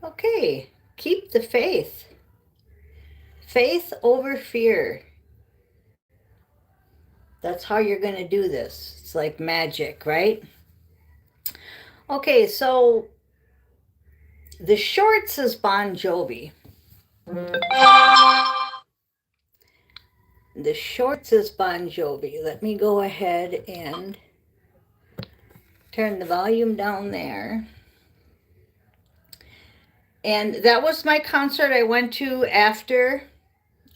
Okay, keep the faith. Faith over fear. That's how you're going to do this. It's like magic, right? Okay, so the shorts is Bon Jovi. The shorts is Bon Jovi. Let me go ahead and turn the volume down there. And that was my concert I went to after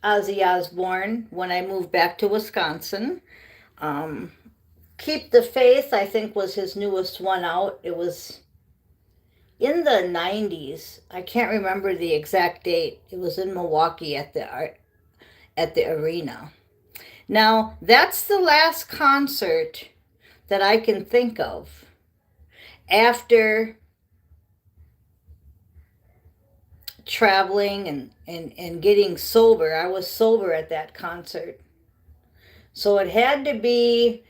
Ozzy Osbourne when I moved back to Wisconsin. Um, Keep the Faith, I think, was his newest one out. It was in the 90s. I can't remember the exact date. It was in Milwaukee at the arena. Now, that's the last concert that I can think of after traveling and getting sober. I was sober at that concert. So it had to be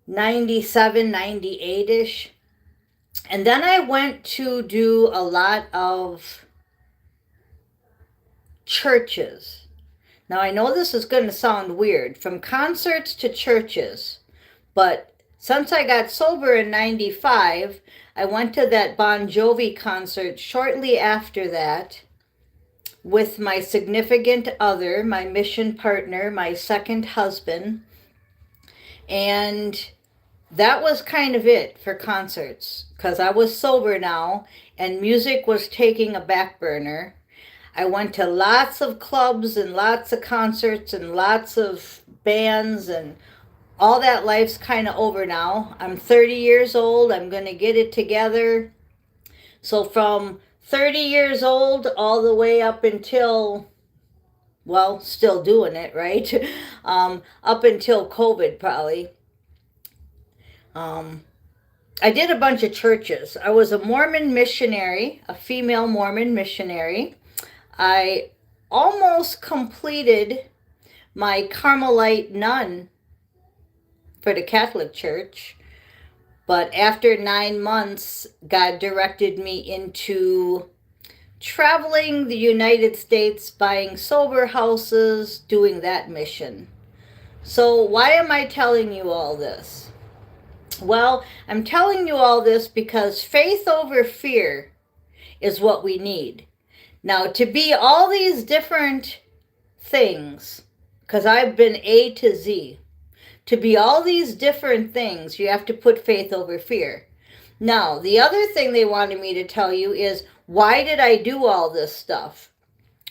97, 98 ish. And then I went to do a lot of churches. Now I know this is going to sound weird, from concerts to churches, but since I got sober in 95, I went to that Bon Jovi concert shortly after that with my significant other, my mission partner, my second husband, and that was kind of it for concerts because I was sober now and music was taking a back burner. I went to lots of clubs and lots of concerts and lots of bands, and all that life's kind of over now. I'm 30 years old. I'm going to get it together. So from 30 years old all the way up until, well, still doing it, right? Up until COVID, probably. Um, I did a bunch of churches. I was a Mormon missionary, a female Mormon missionary. I almost completed my Carmelite nun for the Catholic Church, but after 9 months, God directed me into traveling the United States, buying sober houses, doing that mission. So, why am I telling you all this? Well, I'm telling you all this because faith over fear is what we need. Now, to be all these different things, because I've been A to Z, to be all these different things, you have to put faith over fear. Now, the other thing they wanted me to tell you is, why did I do all this stuff?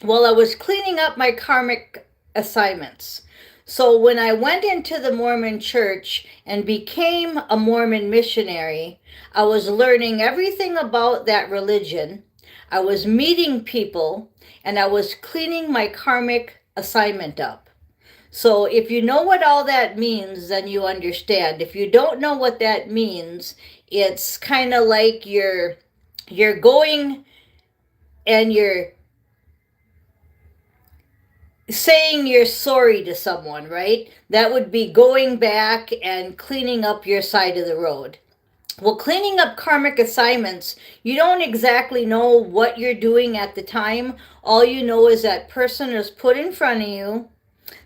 Well, I was cleaning up my karmic assignments. So when I went into the Mormon church and became a Mormon missionary, I was learning everything about that religion. I was meeting people and I was cleaning my karmic assignment up. So if you know what all that means, then you understand. If you don't know what that means, it's kind of like you're going and you're saying you're sorry to someone, right? That would be going back and cleaning up your side of the road. Well, cleaning up karmic assignments, you don't exactly know what you're doing at the time. All you know is that person is put in front of you,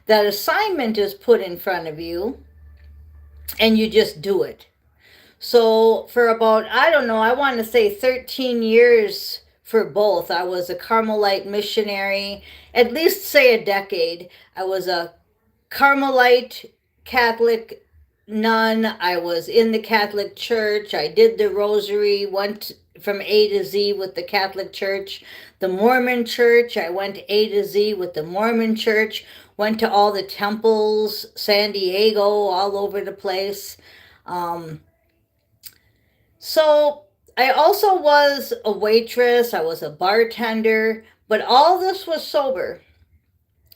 that assignment is put in front of you, and you just do it. So for about, I don't know, I want to say 13 years for both. I was a Carmelite missionary, at least say a decade. I was a Carmelite Catholic nun. I was in the Catholic Church. I did the rosary, went from A to Z with the Catholic Church. The Mormon Church, I went A to Z with the Mormon Church. Went to all the temples, San Diego, all over the place. Um, so I also was a waitress, I was a bartender, but all this was sober.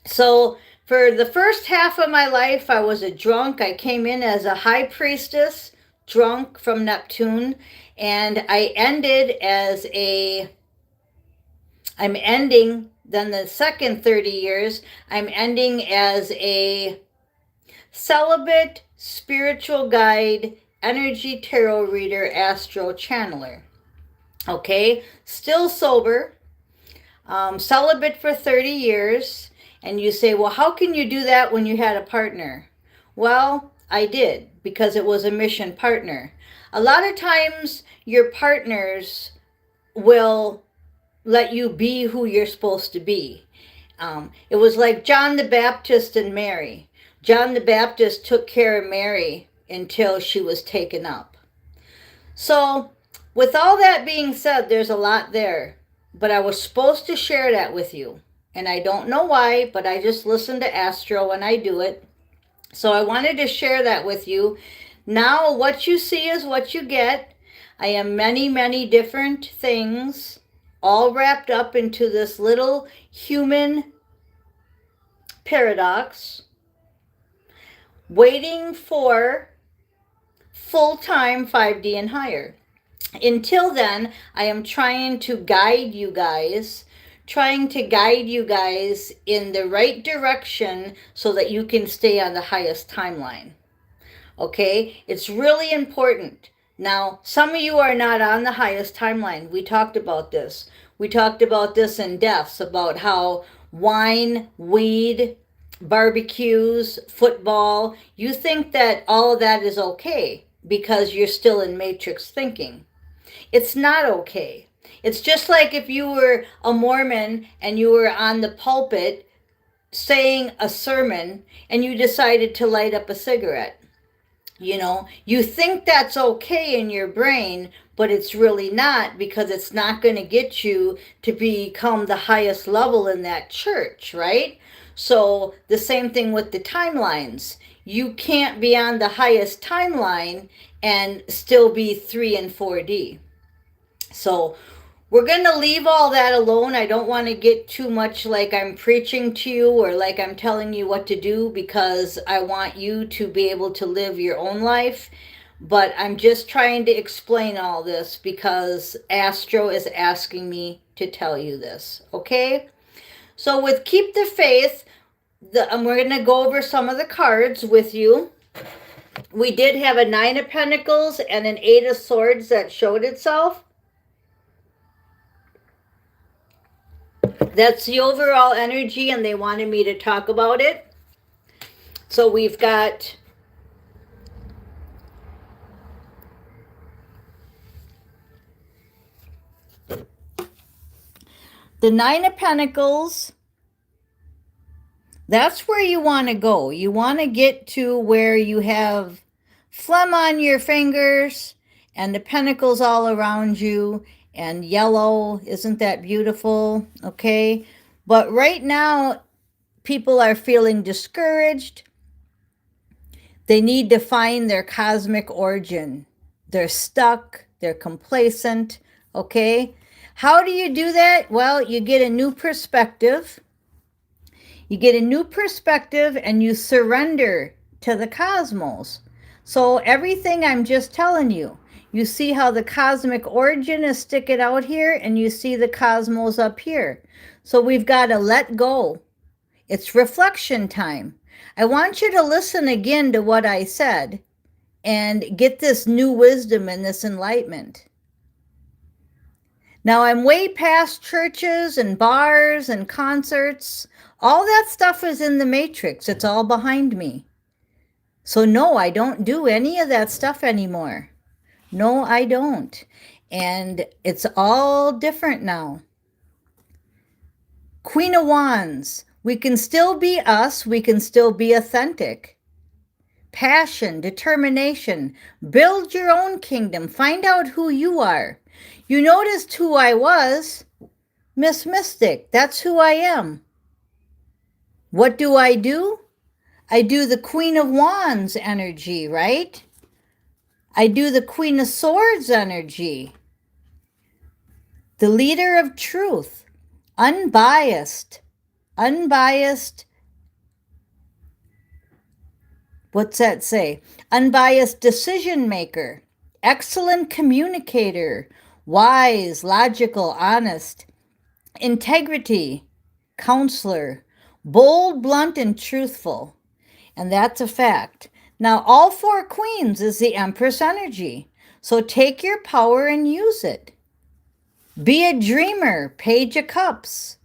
So for the first half of my life, I was a drunk. I came in as a high priestess, drunk from Neptune, and I'm ending, then the second 30 years, I'm ending as a celibate, spiritual guide, energy tarot reader, astro channeler. Okay, still sober, celibate for 30 years, and you say, well, how can you do that when you had a partner? Well, I did because it was a mission partner. A lot of times, your partners will let you be who you're supposed to be. It was like John the Baptist and Mary. John the Baptist took care of Mary until she was taken up. So, with all that being said, there's a lot there, but I was supposed to share that with you. And I don't know why, but I just listen to Astro when I do it. So I wanted to share that with you. Now, what you see is what you get. I am many, many different things, all wrapped up into this little human paradox, waiting for full-time 5D and higher. Until then, I am trying to guide you guys, in the right direction so that you can stay on the highest timeline. Okay? It's really important. Now, some of you are not on the highest timeline. We talked about this. We talked about this in depths, about how wine, weed, barbecues, football, you think that all of that is okay because you're still in matrix thinking. It's not okay. It's just like if you were a Mormon and you were on the pulpit saying a sermon and you decided to light up a cigarette. You know, you think that's okay in your brain, but it's really not, because it's not going to get you to become the highest level in that church, right? So the same thing with the timelines. You can't be on the highest timeline and still be 3 and 4D. So we're going to leave all that alone. I don't want to get too much like I'm preaching to you or like I'm telling you what to do, because I want you to be able to live your own life. But I'm just trying to explain all this because Astro is asking me to tell you this. Okay? So with Keep the Faith, we're going to go over some of the cards with you. We did have a 9 of Pentacles and an 8 of Swords that showed itself. That's the overall energy, and they wanted me to talk about it. So we've got the 9 of Pentacles. That's where you want to go. You want to get to where you have phlegm on your fingers and the pentacles all around you, and yellow. Isn't that beautiful? Okay. But right now, people are feeling discouraged. They need to find their cosmic origin. They're stuck. They're complacent. Okay. How do you do that? Well, you get a new perspective. You get a new perspective and you surrender to the cosmos. So everything I'm just telling you, you see how the cosmic origin is sticking out here, and you see the cosmos up here. So we've got to let go. It's reflection time. I want you to listen again to what I said and get this new wisdom and this enlightenment. Now, I'm way past churches and bars and concerts. All that stuff is in the matrix. It's all behind me. So no, I don't do any of that stuff anymore. No, I don't. And it's all different now. Queen of Wands. We can still be us. We can still be authentic. Passion, determination. Build your own kingdom. Find out who you are. You noticed who I was. Miss Mystic. That's who I am. What do? I do the Queen of Wands energy, right? I do the Queen of Swords energy. The leader of truth. Unbiased. What's that say? Unbiased decision maker. Excellent communicator. Wise, logical, honest. Integrity. Counselor. Bold, blunt, and truthful. And that's a fact. Now, all 4 queens is the Empress energy. So take your power and use it. Be a dreamer, Page of Cups.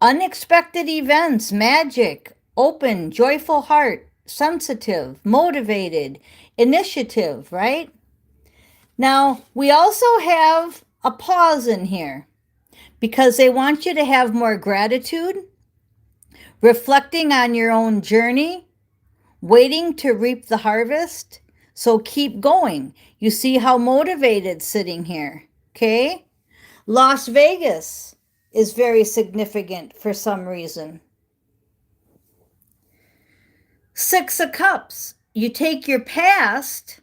Unexpected events, magic, open, joyful heart, sensitive, motivated, initiative, right? Now, we also have a pause in here because they want you to have more gratitude, reflecting on your own journey, waiting to reap the harvest. So keep going. You see how motivated sitting here, okay? Las Vegas is very significant for some reason. Six of Cups. You take your past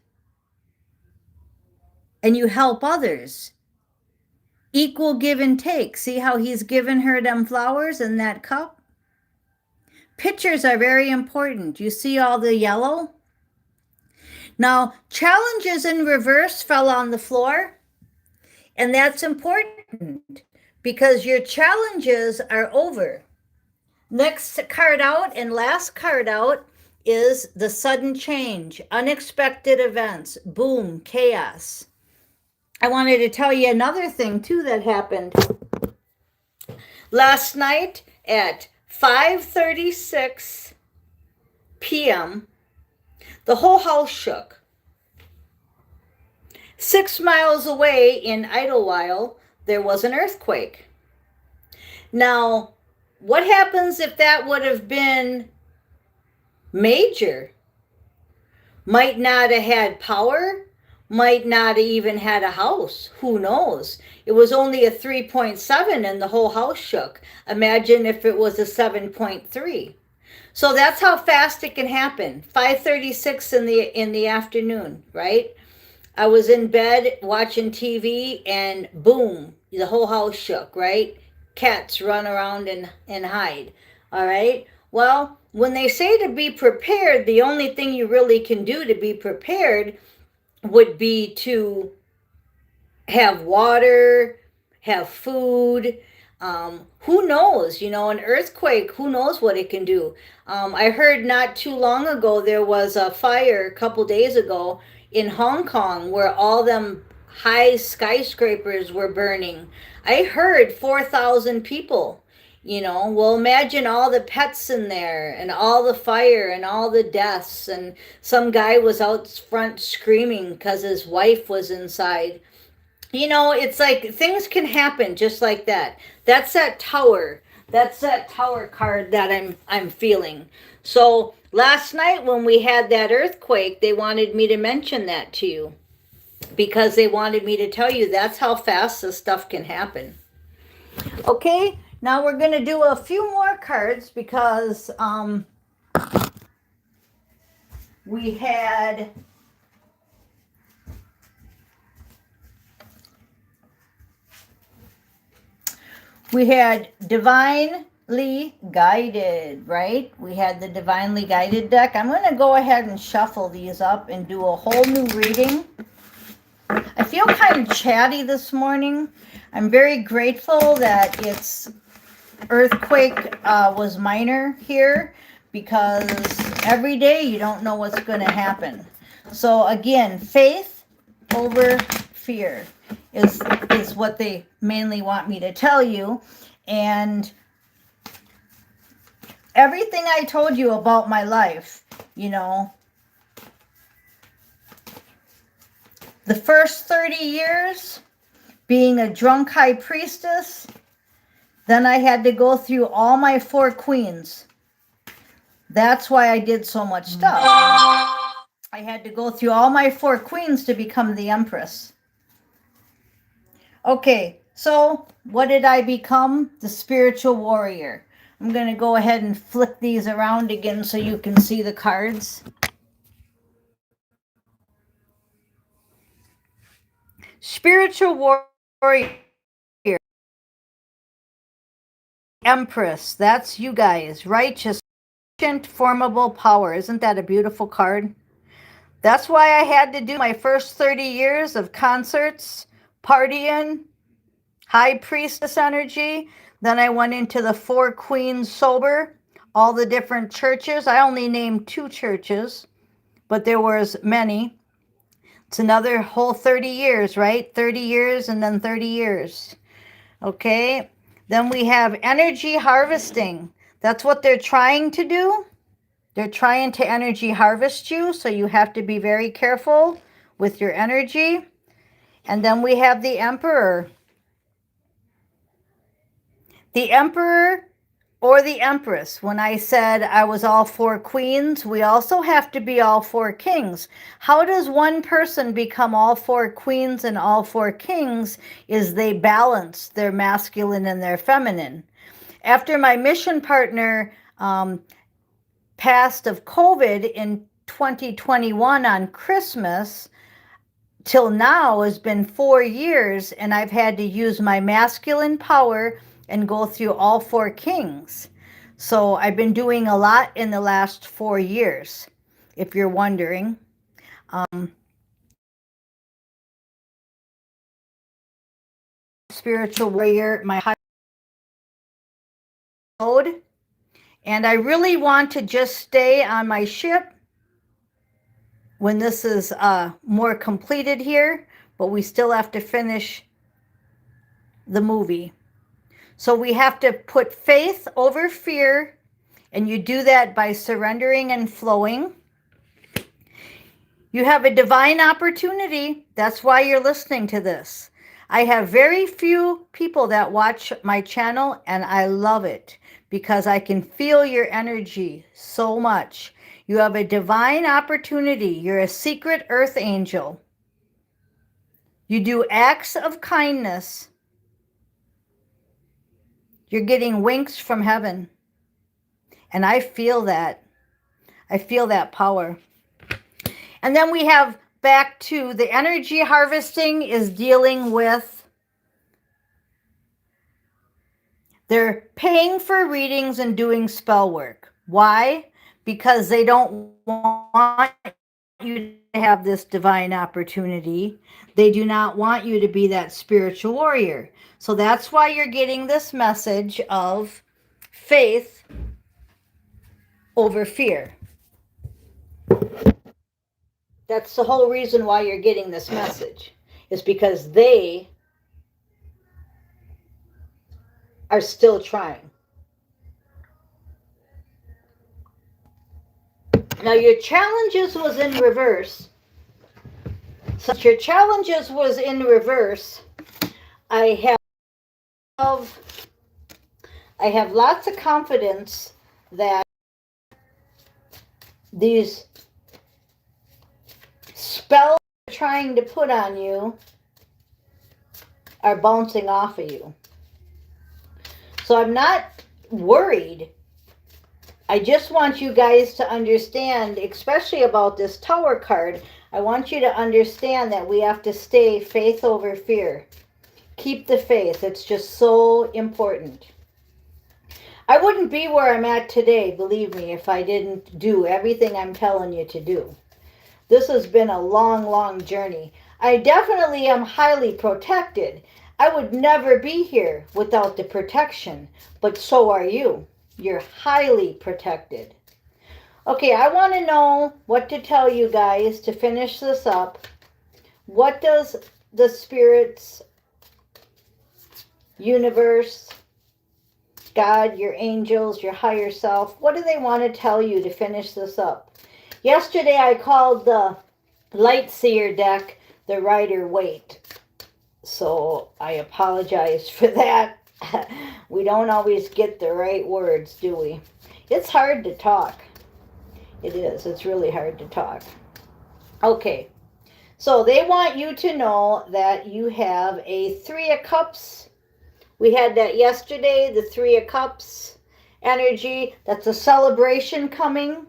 and you help others. Equal give and take. See how he's given her them flowers in that cup? Pictures are very important. You see all the yellow? Now, challenges in reverse fell on the floor, and that's important because your challenges are over. Next card out and last card out is the sudden change, unexpected events, boom, chaos. I wanted to tell you another thing too that happened. Last night at 5:36 p.m., the whole house shook. 6 miles away in Idlewild, there was an earthquake. Now, what happens if that would have been major? Might not have had power, might not have even had a house. Who knows? It was only a 3.7 and the whole house shook. Imagine if it was a 7.3. So that's how fast it can happen. 5:36 in the afternoon, right? I was in bed watching TV and boom, the whole house shook, right? Cats run around and hide, all right? Well, when they say to be prepared, the only thing you really can do to be prepared would be to have water, have food. Who knows? You know, an earthquake, who knows what it can do? I heard not too long ago there was a fire a couple days ago in Hong Kong where all them high skyscrapers were burning. I heard 4,000 people. You know, well, imagine all the pets in there and all the fire and all the deaths. And some guy was out front screaming because his wife was inside. You know, it's like things can happen just like that. That's that tower. That's that tower card that I'm feeling. So last night when we had that earthquake, they wanted me to mention that to you because they wanted me to tell you that's how fast this stuff can happen. Okay, now we're going to do a few more cards because we had Divinely Guided, right? We had the Divinely Guided deck. I'm going to go ahead and shuffle these up and do a whole new reading. I feel kind of chatty this morning. I'm very grateful that it's earthquake was minor here because every day you don't know what's going to happen. So again, faith over fear is what they mainly want me to tell you. And everything I told you about my life, you know, the first 30 years being a drunk high priestess, then I had to go through all my 4 queens. That's why I did so much stuff. I had to go through all my 4 queens to become the empress. Okay, so what did I become? The spiritual warrior. I'm going to go ahead and flick these around again so you can see the cards. Spiritual warrior. Empress, that's you guys. Righteous, formidable power. Isn't that a beautiful card? That's why I had to do my first 30 years of concerts, partying, high priestess energy. Then I went into the 4 queens sober, all the different churches. I only named 2 churches, but there was many. It's another whole 30 years, right? 30 years and then 30 years. Okay. Then we have energy harvesting. That's what they're trying to do. They're trying to energy harvest you, so you have to be very careful with your energy. And then we have the Emperor. The Emperor or the Empress. When I said I was all four queens, we also have to be all four kings. How does one person become all four queens and all four kings? Is they balance their masculine and their feminine. After my mission partner passed of COVID in 2021 on Christmas, till now has been 4 years, and I've had to use my masculine power and go through all four kings. So I've been doing a lot in the last 4 years, if you're wondering. Spiritual warrior, my high mode, and I really want to just stay on my ship when this is more completed here, but we still have to finish the movie. So we have to put faith over fear, and you do that by surrendering and flowing. You have a divine opportunity. That's why you're listening to this. I have very few people that watch my channel, and I love it because I can feel your energy so much. You have a divine opportunity. You're a secret earth angel. You do acts of kindness. You're getting winks from heaven. And I feel that. I feel that power. And then we have back to the energy harvesting is dealing with, they're paying for readings and doing spell work. Why? Because they don't want you to have this divine opportunity. They do not want you to be that spiritual warrior. So that's why you're getting this message of faith over fear. That's the whole reason why you're getting this message, is because they are still trying. Now your challenges was in reverse. Since your challenges was in reverse, I have lots of confidence that these spells they're trying to put on you are bouncing off of you. So I'm not worried. I just want you guys to understand, especially about this Tower card, I want you to understand that we have to stay faith over fear. Keep the faith. It's just so important. I wouldn't be where I'm at today, believe me, if I didn't do everything I'm telling you to do. This has been a long, long journey. I definitely am highly protected. I would never be here without the protection, but so are you. You're highly protected. Okay, I want to know what to tell you guys to finish this up. What does the spirits, universe, God, your angels, your higher self, what do they want to tell you to finish this up? Yesterday I called the Light Seer deck the Rider-Waite. So I apologize for that. We don't always get the right words, do we? It's hard to talk. It is. It's really hard to talk. Okay. So they want you to know that you have a Three of Cups. We had that yesterday, the Three of Cups energy. That's a celebration coming.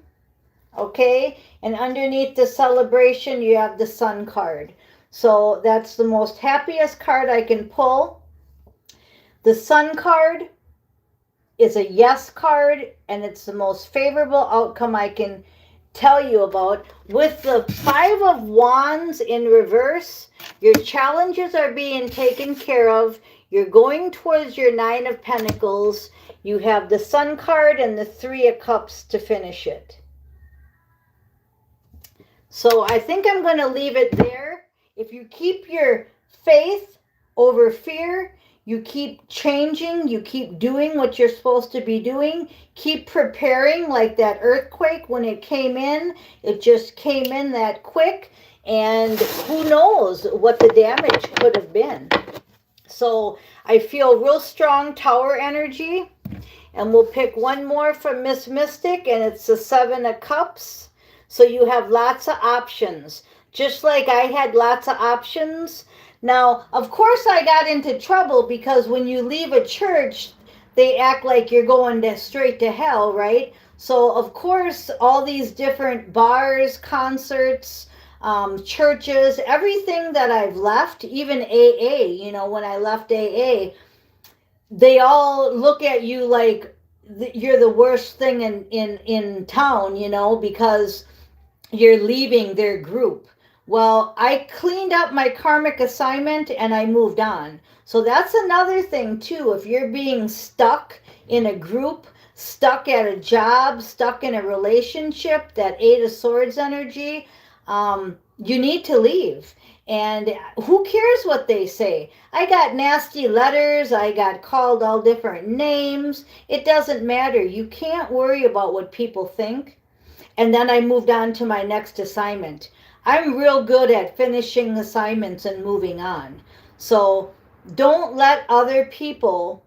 Okay? And underneath the celebration, you have the Sun card. So that's the most happiest card I can pull. The Sun card is a yes card, and it's the most favorable outcome I can tell you about. With the Five of Wands in reverse, your challenges are being taken care of. You're going towards your Nine of Pentacles. You have the Sun card and the Three of Cups to finish it. So I think I'm going to leave it there. If you keep your faith over fear, you keep changing, you keep doing what you're supposed to be doing, keep preparing. Like that earthquake, when it came in, it just came in that quick, and who knows what the damage could have been. So I feel real strong tower energy. And we'll pick one more from Miss Mystic, and it's the Seven of Cups. So you have lots of options, just like I had lots of options. Now, of course, I got into trouble because when you leave a church, they act like you're going straight to hell, right? So, of course, all these different bars, concerts, churches, everything that I've left, even AA, when I left AA, they all look at you like you're the worst thing in town, because you're leaving their group. Well, I cleaned up my karmic assignment and I moved on. So that's another thing too. If you're being stuck in a group, stuck at a job, stuck in a relationship, that Eight of Swords energy, you need to leave. And who cares what they say? I got nasty letters. I got called all different names. It doesn't matter. You can't worry about what people think. And then I moved on to my next assignment. I'm real good at finishing assignments and moving on. So don't let other people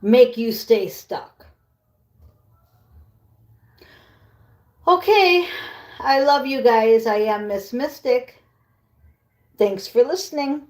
make you stay stuck. Okay, I love you guys. I am Miss Mystic. Thanks for listening.